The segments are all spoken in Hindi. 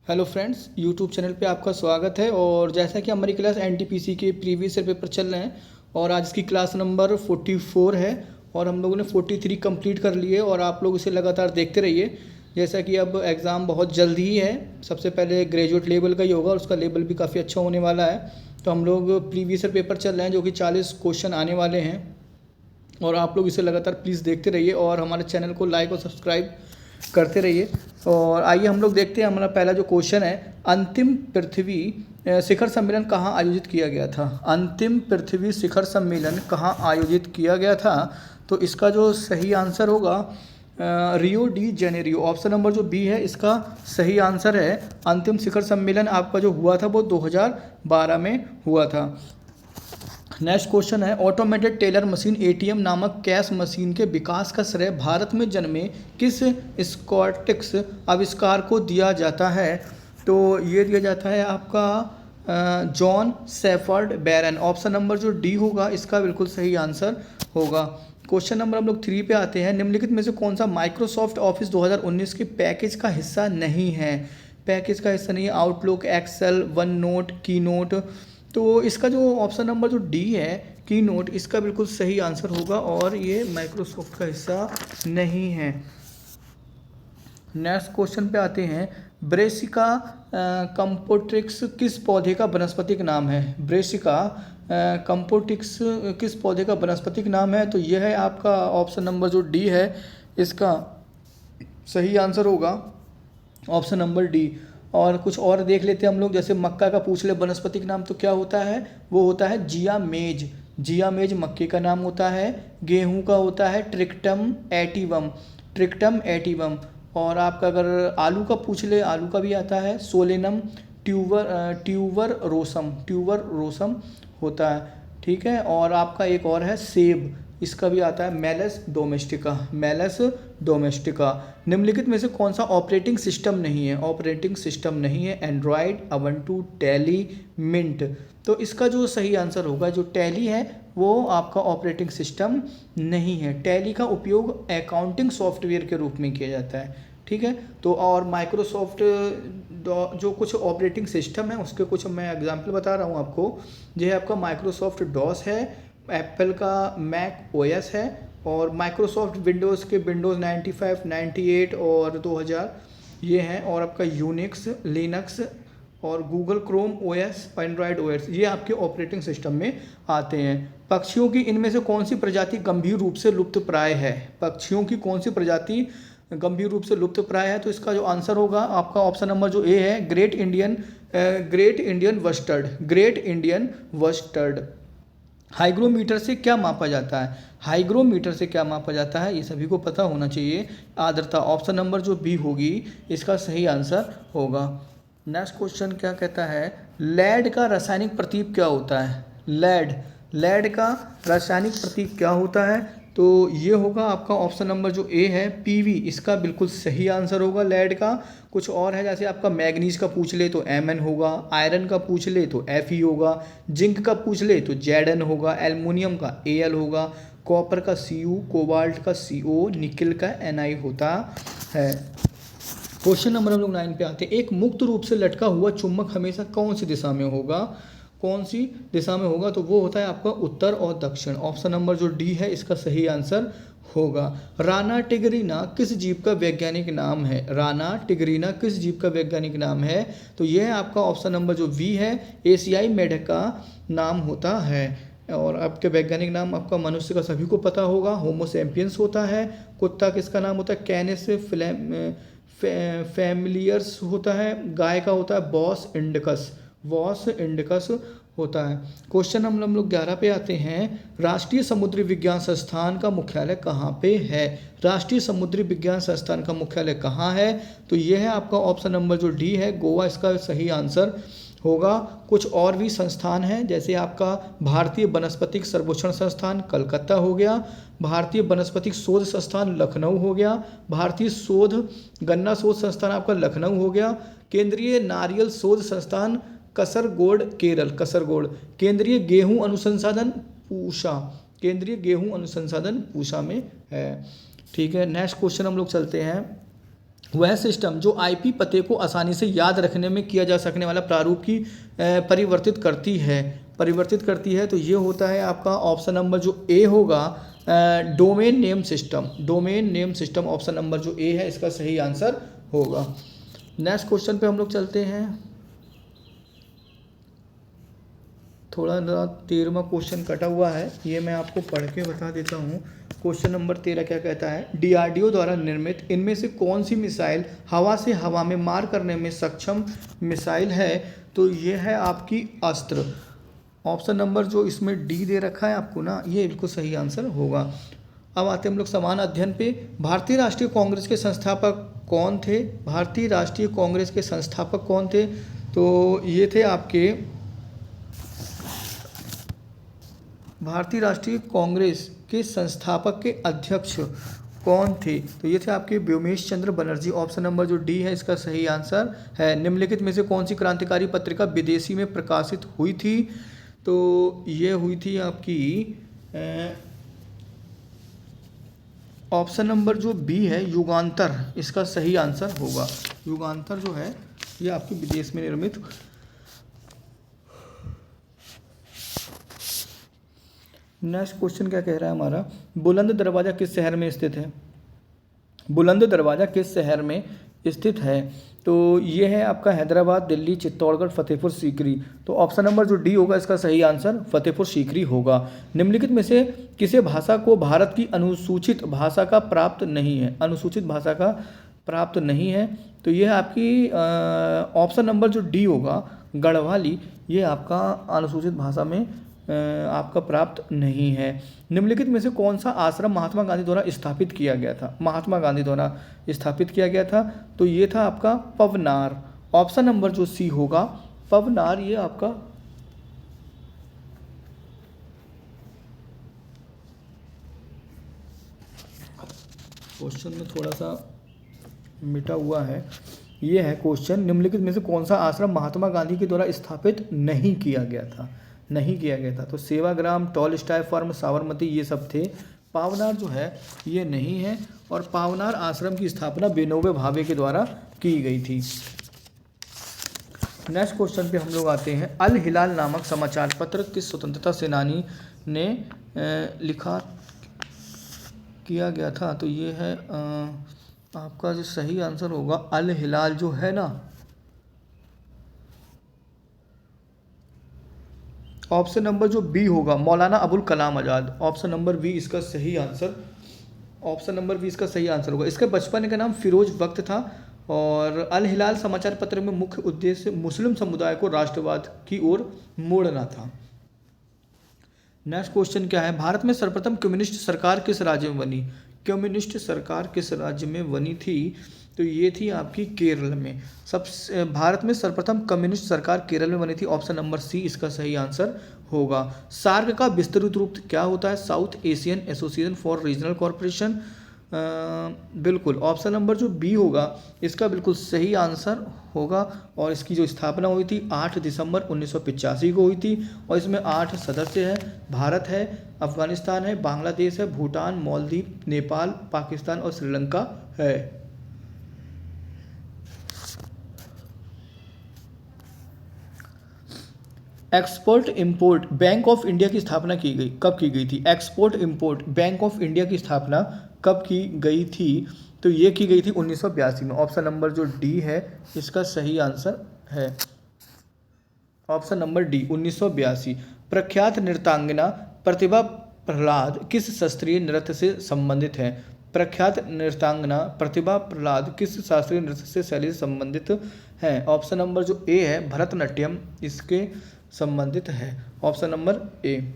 हेलो फ्रेंड्स, यूट्यूब चैनल पे आपका स्वागत है। और जैसा कि हमारी क्लास एनटीपीसी के प्रीवियस ईयर पेपर चल रहे हैं और आज इसकी क्लास नंबर 44 है और हम लोगों ने 43 कंप्लीट कर लिए और आप लोग इसे लगातार देखते रहिए। जैसा कि अब एग्ज़ाम बहुत जल्द ही है, सबसे पहले ग्रेजुएट लेवल का ही होगा और उसका लेवल भी काफ़ी अच्छा होने वाला है। तो हम लोग प्रीवियस ईयर पेपर चल रहे हैं जो कि 40 क्वेश्चन आने वाले हैं और आप लोग इसे लगातार प्लीज़ देखते रहिए और हमारे चैनल को लाइक और सब्सक्राइब करते रहिए। और आइए हम लोग देखते हैं, हमारा पहला जो क्वेश्चन है, अंतिम पृथ्वी शिखर सम्मेलन कहाँ आयोजित किया गया था। अंतिम पृथ्वी शिखर सम्मेलन कहाँ आयोजित किया गया था। तो इसका जो सही आंसर होगा Rio de Janeiro, option number जो बी है इसका सही आंसर है। अंतिम शिखर सम्मेलन आपका जो हुआ था वो 2012 में हुआ था। नेक्स्ट क्वेश्चन है, ऑटोमेटेड टेलर मशीन एटीएम नामक कैश मशीन के विकास का श्रेय भारत में जन्मे किस स्कॉटिश आविष्कार को दिया जाता है। तो ये दिया जाता है आपका जॉन सेफर्ड बैरन, ऑप्शन नंबर जो डी होगा इसका बिल्कुल सही आंसर होगा। क्वेश्चन नंबर हम लोग 3 पे आते हैं, निम्नलिखित में से कौन सा माइक्रोसॉफ्ट ऑफिस 2019 के पैकेज का हिस्सा नहीं है। पैकेज का हिस्सा नहीं है आउटलुक, एक्सेल, वन नोट, की नोट। तो इसका जो ऑप्शन नंबर जो डी है की नोट, इसका बिल्कुल सही आंसर होगा और ये माइक्रोसॉफ्ट का हिस्सा नहीं है। नेक्स्ट क्वेश्चन पे आते हैं, ब्रेसिका कंपोट्रिक्स किस पौधे का वनस्पतिक नाम है। ब्रेसिका कंपोट्रिक्स किस पौधे का वनस्पतिक नाम है। तो यह है आपका ऑप्शन नंबर जो डी है इसका सही आंसर होगा ऑप्शन नंबर डी। और कुछ और देख लेते हैं हम लोग, जैसे मक्का का पूछ ले वनस्पतिक नाम तो क्या होता है, वो होता है जिया मेज। जिया मेज मक्के का नाम होता है। गेहूं का होता है ट्रिक्टम एटिवम, ट्रिक्टम एटिवम। और आपका अगर आलू का पूछ ले, आलू का भी आता है Solanum tuber Rossum, tuber Rossum होता है। ठीक है, और आपका एक और है सेब, इसका भी आता है मेलस डोमेस्टिका, मेलस डोमेस्टिका। निम्नलिखित में से कौन सा ऑपरेटिंग सिस्टम नहीं है। ऑपरेटिंग सिस्टम नहीं है एंड्रॉयड, उबंटू, टैली, मिंट। तो इसका जो सही आंसर होगा जो टैली है वो आपका ऑपरेटिंग सिस्टम नहीं है। टैली का उपयोग अकाउंटिंग सॉफ्टवेयर के रूप में किया जाता है। ठीक है, तो और माइक्रोसॉफ्ट जो कुछ ऑपरेटिंग सिस्टम है उसके कुछ मैं एग्जांपल बता रहा हूँ आपको। जो है आपका माइक्रोसॉफ्ट डॉस है, एप्पल का मैक ओएस है और माइक्रोसॉफ्ट विंडोज़ के विंडोज़ 95, 98 और 2000 ये हैं। और आपका यूनिक्स, लिनक्स और Google Chrome OS, Android OS, ये आपके ऑपरेटिंग सिस्टम में आते हैं। पक्षियों की इनमें से कौन सी प्रजाति गंभीर रूप से लुप्तप्राय है। पक्षियों की कौन सी प्रजाति गंभीर रूप से लुप्तप्राय है। तो इसका जो आंसर होगा आपका ऑप्शन नंबर जो ए है, great Indian bustard, great Indian bustard. Hygrometer से क्या मापा जाता है। हाइग्रोमीटर से क्या मापा जाता है ये सभी को पता होना चाहिए। आर्द्रता, ऑप्शन नंबर जो बी होगी इसका सही आंसर होगा। नेक्स्ट क्वेश्चन क्या कहता है, लेड का रासायनिक प्रतीक क्या होता है। लेड, लेड का रासायनिक प्रतीक क्या होता है। तो ये होगा आपका ऑप्शन नंबर जो ए है पीवी, इसका बिल्कुल सही आंसर होगा लेड का। कुछ और है, जैसे आपका मैग्नीज का पूछ ले तो एमएन होगा, आयरन का पूछ ले तो एफई होगा, जिंक का पूछ ले तो जेडन होगा, एल्युमिनियम का एल होगा, कॉपर का सीयू, कोबाल्ट का सीओ, निकल का एनआई होता है। क्वेश्चन नंबर हम लोग 9 पे आते हैं, एक मुक्त रूप से लटका हुआ चुंबक हमेशा कौन सी दिशा में होगा। कौन सी दिशा में होगा, तो वो होता है आपका उत्तर और दक्षिण। ऑप्शन नंबर जो डी है इसका सही आंसर होगा। राना टिगरीना किस जीव का वैज्ञानिक नाम है। राना टिगरीना किस जीव का वैज्ञानिक नाम है। तो यह है आपका ऑप्शन नंबर जो वी है, एशियाई मेढक का नाम होता है। और आपके वैज्ञानिक नाम आपका मनुष्य का सभी को पता होगा, होमो सैपियंस होता है। कुत्ता किसका नाम होता है, कैनिस फैमिलियर्स होता है। गाय का होता है बॉस इंडिकस, वॉस इंडिकस होता है। क्वेश्चन हम लोग 11 पे आते हैं, राष्ट्रीय समुद्री विज्ञान संस्थान का मुख्यालय कहाँ पे है। राष्ट्रीय समुद्री विज्ञान संस्थान का मुख्यालय कहाँ है। तो यह है आपका ऑप्शन नंबर जो डी है, गोवा इसका सही आंसर होगा। कुछ और भी संस्थान हैं, जैसे आपका भारतीय वनस्पतिक सर्वेक्षण संस्थान कलकत्ता हो गया, भारतीय वनस्पतिक शोध संस्थान लखनऊ हो गया, भारतीय गन्ना शोध संस्थान आपका लखनऊ हो गया, केंद्रीय नारियल शोध संस्थान कसरगोड केरल, कसरगोड, केंद्रीय गेहूं अनुसंधान पूषा, केंद्रीय गेहूं अनुसंधान पूषा में है। ठीक है, नेक्स्ट क्वेश्चन हम लोग चलते हैं, वह सिस्टम जो आईपी पते को आसानी से याद रखने में किया जा सकने वाला प्रारूप की परिवर्तित करती है। तो ये होता है आपका ऑप्शन नंबर जो ए होगा, domain name system option number जो ए है इसका सही आंसर होगा। नेक्स्ट क्वेश्चन पे हम लोग चलते हैं। थोड़ा 13वां क्वेश्चन कटा हुआ है, ये मैं आपको पढ़ के बता देता हूँ। क्वेश्चन नंबर 13 क्या कहता है, डीआरडीओ द्वारा निर्मित इनमें से कौन सी मिसाइल हवा से हवा में मार करने में सक्षम मिसाइल है? तो ये है आपकी अस्त्र। ऑप्शन नंबर जो इसमें डी दे रखा है आपको ना, ये बिल्कुल सही आंसर होगा। अब आते हैं हम लोग समान अध्ययन पे। भारतीय राष्ट्रीय कांग्रेस के संस्थापक कौन थे? भारतीय राष्ट्रीय कांग्रेस के संस्थापक कौन थे? तो ये थे आपके भारतीय राष्ट्रीय कांग्रेस के संस्थापक के अध्यक्ष कौन थे? तो ये थे आपके व्योमेश चंद्र बनर्जी। ऑप्शन नंबर जो डी है इसका सही आंसर है। निम्नलिखित में से कौन सी क्रांतिकारी पत्रिका विदेशी में प्रकाशित हुई थी? तो ये हुई थी आपकी ऑप्शन नंबर जो बी है, युगांतर, इसका सही आंसर होगा। युगांतर जो है ये आपकी विदेश में निर्मित। नेक्स्ट क्वेश्चन क्या कह रहा है हमारा, बुलंद दरवाज़ा किस शहर में स्थित है? बुलंद दरवाज़ा किस शहर में स्थित है? तो ये है आपका हैदराबाद, दिल्ली, चित्तौड़गढ़, फतेहपुर सीकरी। तो ऑप्शन नंबर जो डी होगा इसका सही आंसर फतेहपुर सीकरी होगा। निम्नलिखित में से किसी भाषा को भारत की अनुसूचित भाषा का प्राप्त नहीं है? अनुसूचित भाषा का प्राप्त नहीं है, तो यह आपकी ऑप्शन नंबर जो डी होगा, गढ़वाली, ये आपका अनुसूचित भाषा में आपका प्राप्त नहीं है। निम्नलिखित में से कौन सा आश्रम महात्मा गांधी द्वारा स्थापित किया गया था? महात्मा गांधी द्वारा स्थापित किया गया था, तो ये था आपका पवनार। ऑप्शन नंबर जो सी होगा, पवनार, ये आपका क्वेश्चन में थोड़ा सा मिटा हुआ है। ये है क्वेश्चन, निम्नलिखित में से कौन सा आश्रम महात्मा गांधी के द्वारा स्थापित नहीं किया गया था? तो सेवाग्राम, टॉलस्टॉय फार्म, साबरमती, ये सब थे। पावनार जो है ये नहीं है, और पावनार आश्रम की स्थापना विनोबा भावे के द्वारा की गई थी। नेक्स्ट क्वेश्चन पे हम लोग आते हैं। अल हिलाल नामक समाचार पत्र किस स्वतंत्रता सेनानी ने लिखा किया गया था? तो ये है आपका जो सही आंसर होगा, अल हिलाल जो है ना, ऑप्शन नंबर जो बी होगा, Maulana Abul Kalam Azad. Option number B इसका सही आंसर होगा। इसके बचपन का नाम फिरोज वक्त था, और अल हिलाल समाचार पत्र में मुख्य उद्देश्य मुस्लिम समुदाय को राष्ट्रवाद की ओर मोड़ना था। नेक्स्ट क्वेश्चन क्या है, भारत में सर्वप्रथम कम्युनिस्ट सरकार किस राज्य में बनी? कम्युनिस्ट सरकार किस राज्य में बनी थी? तो ये थी आपकी केरल में। भारत में सर्वप्रथम कम्युनिस्ट सरकार केरल में बनी थी। ऑप्शन नंबर सी इसका सही आंसर होगा। सार्क का विस्तृत रूप क्या होता है? South Asian association for regional corporation. बिल्कुल ऑप्शन नंबर जो बी होगा इसका बिल्कुल सही आंसर होगा। और इसकी जो स्थापना हुई थी 8 दिसंबर 1985 को हुई थी, और इसमें 8 सदस्य हैं। भारत है, अफगानिस्तान है, बांग्लादेश है, भूटान, मालदीव, नेपाल, पाकिस्तान और श्रीलंका है। Export import bank of India की स्थापना कब की गई थी? Export import bank of India की स्थापना कब की गई थी? तो ये की गई थी 1982 में। ऑप्शन नंबर जो डी है इसका सही आंसर है ऑप्शन नंबर डी 1982। प्रख्यात नृत्यांगना प्रतिभा प्रहलाद किस शास्त्रीय नृत्य से संबंधित है? प्रख्यात नृत्यांगना प्रतिभा प्रहलाद किस शास्त्रीय नृत्य से शैली से संबंधित है? ऑप्शन नंबर जो ए है भरतनाट्यम इसके संबंधित है। Option number A.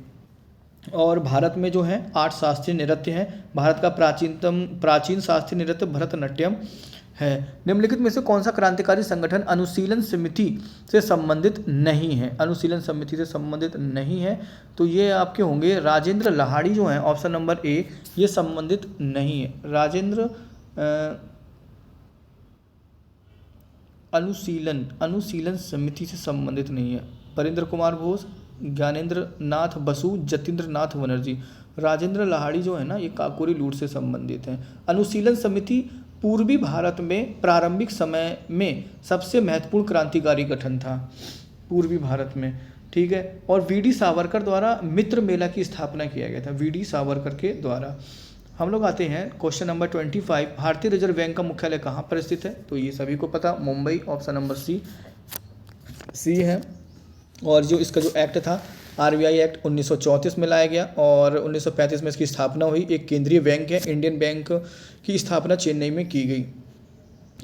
और भारत में जो है 8 शास्त्रीय नृत्य हैं। भारत का प्राचीन शास्त्रीय नृत्य भरतनाट्यम है। निम्नलिखित में से कौन सा क्रांतिकारी संगठन अनुशीलन समिति से संबंधित नहीं है? अनुशीलन समिति से संबंधित नहीं है, तो ये आपके होंगे राजेंद्र लाहाड़ी जो हैं। ऑप्शन नंबर ए, ये संबंधित नहीं है। राजेंद्र अनुशीलन समिति से संबंधित नहीं है। परेंद्र कुमार घोष, ज्ञानेंद्र नाथ बसु, जतीन्द्र नाथ बनर्जी। राजेंद्र लाहाड़ी जो है ना, ये काकोरी लूट से संबंधित हैं। अनुशीलन समिति पूर्वी भारत में प्रारंभिक समय में सबसे महत्वपूर्ण क्रांतिकारी गठन था पूर्वी भारत में, ठीक है। और वीडी सावरकर द्वारा मित्र मेला की स्थापना किया गया था, वीडी सावरकर के द्वारा। हम लोग आते हैं क्वेश्चन नंबर 25। भारतीय रिजर्व बैंक का मुख्यालय कहाँ पर स्थित है? तो ये सभी को पता, मुंबई, ऑप्शन नंबर सी है। और जो इसका जो एक्ट था आरबीआई एक्ट 1934 में लाया गया और 1935 में इसकी स्थापना हुई। एक केंद्रीय बैंक है, इंडियन बैंक की स्थापना चेन्नई में की गई,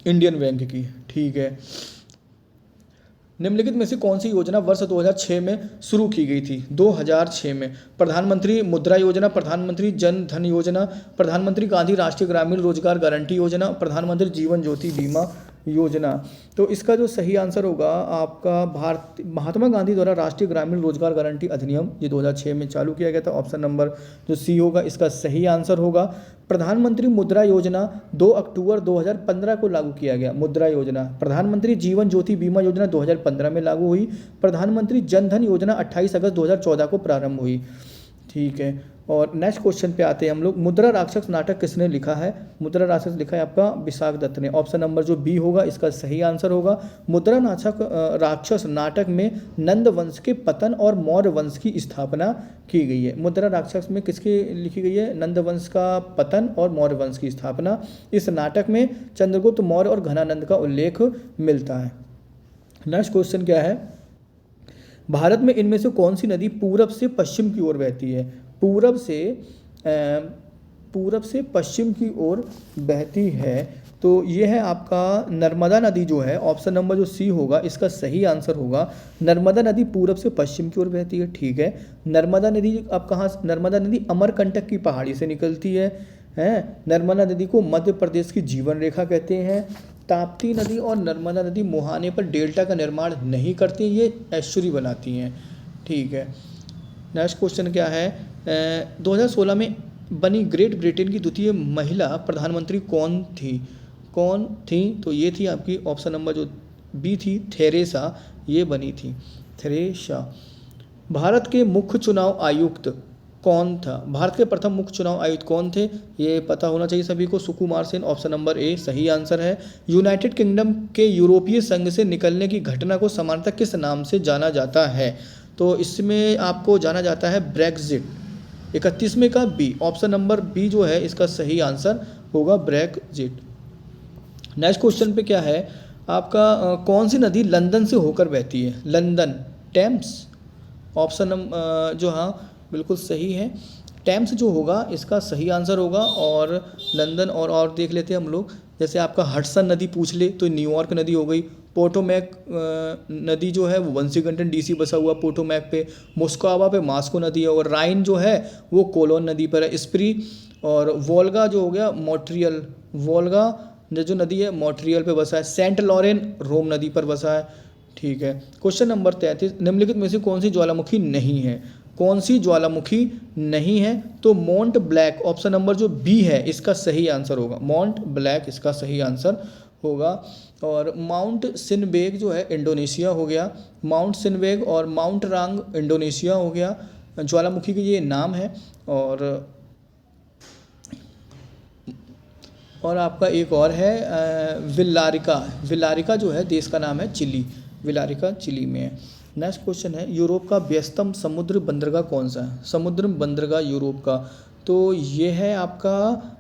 इंडियन बैंक की, ठीक है। निम्नलिखित में से कौन सी योजना वर्ष 2006 में शुरू की गई थी? 2006 में प्रधानमंत्री मुद्रा योजना, प्रधानमंत्री जन धन योजना, प्रधानमंत्री गांधी राष्ट्रीय ग्रामीण रोजगार गारंटी योजना, प्रधानमंत्री जीवन ज्योति बीमा योजना। तो इसका जो सही आंसर होगा आपका महात्मा गांधी द्वारा राष्ट्रीय ग्रामीण रोजगार गारंटी अधिनियम, ये 2006 में चालू किया गया था। ऑप्शन नंबर जो सी होगा इसका सही आंसर होगा। प्रधानमंत्री मुद्रा योजना 2 अक्टूबर 2015 को लागू किया गया, मुद्रा योजना। प्रधानमंत्री जीवन ज्योति बीमा योजना 2015 में लागू हुई। प्रधानमंत्री जन धन योजना 28 अगस्त 2014 को प्रारंभ हुई, ठीक है। और नेक्स्ट क्वेश्चन पे आते हैं हम लोग। मुद्रा राक्षस नाटक किसने लिखा है? मुद्रा राक्षस लिखा है आपका विशाख दत्त ने। ऑप्शन नंबर जो बी होगा इसका सही आंसर होगा। मुद्रा राक्षस नाटक में नंद वंश के पतन और मौर्य वंश की स्थापना की गई है। मुद्रा राक्षस में किसकी लिखी गई है? नंद वंश का पतन और मौर्य वंश की स्थापना। इस नाटक में चंद्रगुप्त मौर्य और घनानंद का उल्लेख मिलता है। नेक्स्ट क्वेश्चन क्या है? भारत में इनमें से कौन सी नदी पूरब से पश्चिम की ओर बहती है? पूरब से पश्चिम की ओर बहती है, तो ये है आपका नर्मदा नदी जो है। ऑप्शन नंबर जो सी होगा इसका सही आंसर होगा। नर्मदा नदी पूरब से पश्चिम की ओर बहती है, ठीक है। नर्मदा नदी अब कहाँ? नर्मदा नदी अमरकंटक की पहाड़ी से निकलती है। नर्मदा नदी को मध्य प्रदेश की जीवन रेखा कहते हैं। ताप्ती नदी और नर्मदा नदी मुहाने पर डेल्टा का निर्माण नहीं करती, ये एस्चुरी बनाती हैं, ठीक है। नेक्स्ट क्वेश्चन क्या है? 2016 में बनी ग्रेट ब्रिटेन की द्वितीय महिला प्रधानमंत्री कौन थी? तो ये थी आपकी ऑप्शन नंबर जो बी थी, थेरेसा, ये बनी थी, थेरेसा। भारत के मुख्य चुनाव आयुक्त कौन था? भारत के प्रथम मुख्य चुनाव आयुक्त कौन थे? ये पता होना चाहिए सभी को, Sukumar Sen. Option number A सही आंसर है। यूनाइटेड किंगडम के यूरोपीय संघ से निकलने की घटना को सामान्यतः किस नाम से जाना जाता है? तो इसमें आपको जाना जाता है ब्रेक्जिट। 31वें का बी, ऑप्शन नंबर बी जो है इसका सही आंसर होगा ब्रेक्जिट। नेक्स्ट क्वेश्चन पे क्या है आपका? कौन सी नदी लंदन से होकर बहती है? London, Thames. ऑप्शन नंबर जो हाँ बिल्कुल सही है, टेम्स जो होगा इसका सही आंसर होगा। और लंदन और देख लेते हैं हम लोग। जैसे आपका हडसन नदी पूछ ले तो न्यूयॉर्क नदी हो गई। पोटोमैक नदी जो है वो वंशीगंटन डीसी बसा हुआ पोटोमैक पे। मोस्कोवा पे मास्को नदी है। और राइन जो है वो कोलोन नदी पर है, स्प्री। और वोल्गा जो हो गया मॉन्ट्रियल, वोल्गा जो नदी है मॉन्ट्रियल पे बसा है। सेंट लॉरेन रोम नदी पर बसा है, ठीक है। क्वेश्चन नंबर 33, निम्नलिखित में से कौन सी ज्वालामुखी नहीं है? कौन सी ज्वालामुखी नहीं है? तो मोंट ब्लैक, ऑप्शन नंबर जो बी है इसका सही आंसर होगा। मोंट ब्लैक इसका सही आंसर होगा। और माउंट सिनबेग जो है इंडोनेशिया हो गया, माउंट सिनबेग। और माउंट रांग इंडोनेशिया हो गया, ज्वालामुखी के ये नाम है। और आपका एक और है विल्लारिका जो है देश का नाम है चिली, विल्लारिका चिली में है। नेक्स्ट क्वेश्चन है, यूरोप का व्यस्तम समुद्र बंदरगाह कौन सा है? समुद्र बंदरगाह यूरोप का, तो ये है आपका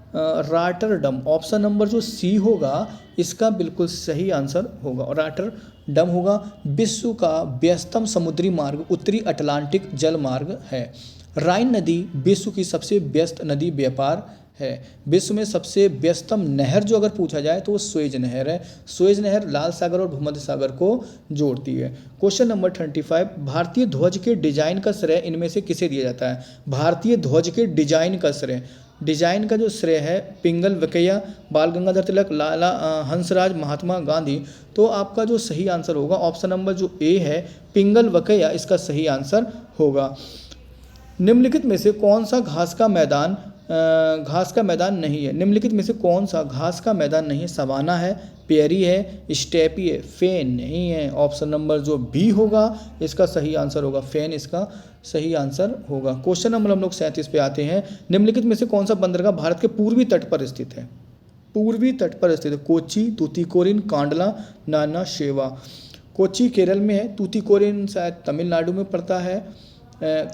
रॉटरडम। ऑप्शन नंबर जो सी होगा इसका बिल्कुल सही आंसर होगा, रॉटरडम होगा। विश्व का व्यस्तम समुद्री मार्ग उत्तरी अटलांटिक जल मार्ग है। राइन नदी विश्व की सबसे व्यस्त नदी व्यापार है। विश्व में सबसे व्यस्तम नहर जो अगर पूछा जाए तो वो सुएज नहर है। सुएज नहर लाल सागर और भूमध्य सागर को जोड़ती है। क्वेश्चन नंबर 35, भारतीय ध्वज के डिजाइन का श्रेय इनमें से किसे दिया जाता है? भारतीय ध्वज के डिजाइन का श्रेय, डिजाइन का जो श्रेय है पिंगल वेंकैया, बाल गंगाधर तिलक, लाला हंसराज, महात्मा गांधी। तो आपका जो सही आंसर होगा ऑप्शन नंबर जो ए है पिंगल वेंकैया इसका सही आंसर होगा। निम्नलिखित में से कौन सा घास का मैदान नहीं है? निम्नलिखित में से कौन सा घास का मैदान नहीं है? सवाना है, पेरी है, स्टेपी है, फेन नहीं है। ऑप्शन नंबर जो बी होगा इसका सही आंसर होगा, फेन इसका सही आंसर होगा। क्वेश्चन नंबर हम लोग 37 पे आते हैं। निम्नलिखित में से कौन सा बंदरगाह भारत के पूर्वी तट पर स्थित है? पूर्वी तट पर स्थित है। कोच्चि, तूतीकोरिन, कांडला, नाना शेवा। कोच्चि केरल में है, तूतीकोरिन शायद तमिलनाडु में पड़ता है।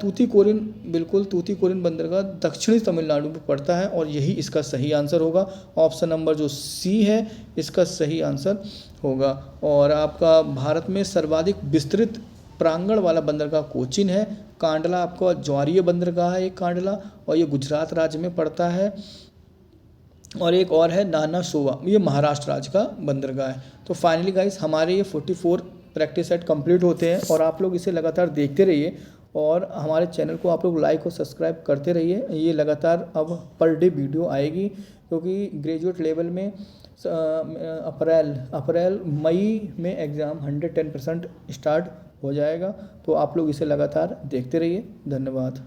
तूतीकोरिन, बिल्कुल तूतीकोरिन बंदरगाह दक्षिणी तमिलनाडु में पड़ता है और यही इसका सही आंसर होगा। ऑप्शन नंबर जो सी है इसका सही आंसर होगा। और आपका भारत में सर्वाधिक विस्तृत प्रांगण वाला बंदरगाह कोचीन है। कांडला आपका ज्वारीय बंदरगाह है, एक कांडला, और ये गुजरात राज्य में पड़ता है। और एक और है नाना सोवा, ये महाराष्ट्र राज्य का बंदरगाह है। तो फाइनली गाइस हमारे ये 44 प्रैक्टिस सेट कंप्लीट होते हैं और आप लोग इसे लगातार देखते रहिए और हमारे चैनल को आप लोग लाइक और सब्सक्राइब करते रहिए। ये लगातार अब पर डे वीडियो आएगी, क्योंकि ग्रेजुएट लेवल में अप्रैल मई में एग्ज़ाम 110% स्टार्ट हो जाएगा। तो आप लोग इसे लगातार देखते रहिए। धन्यवाद।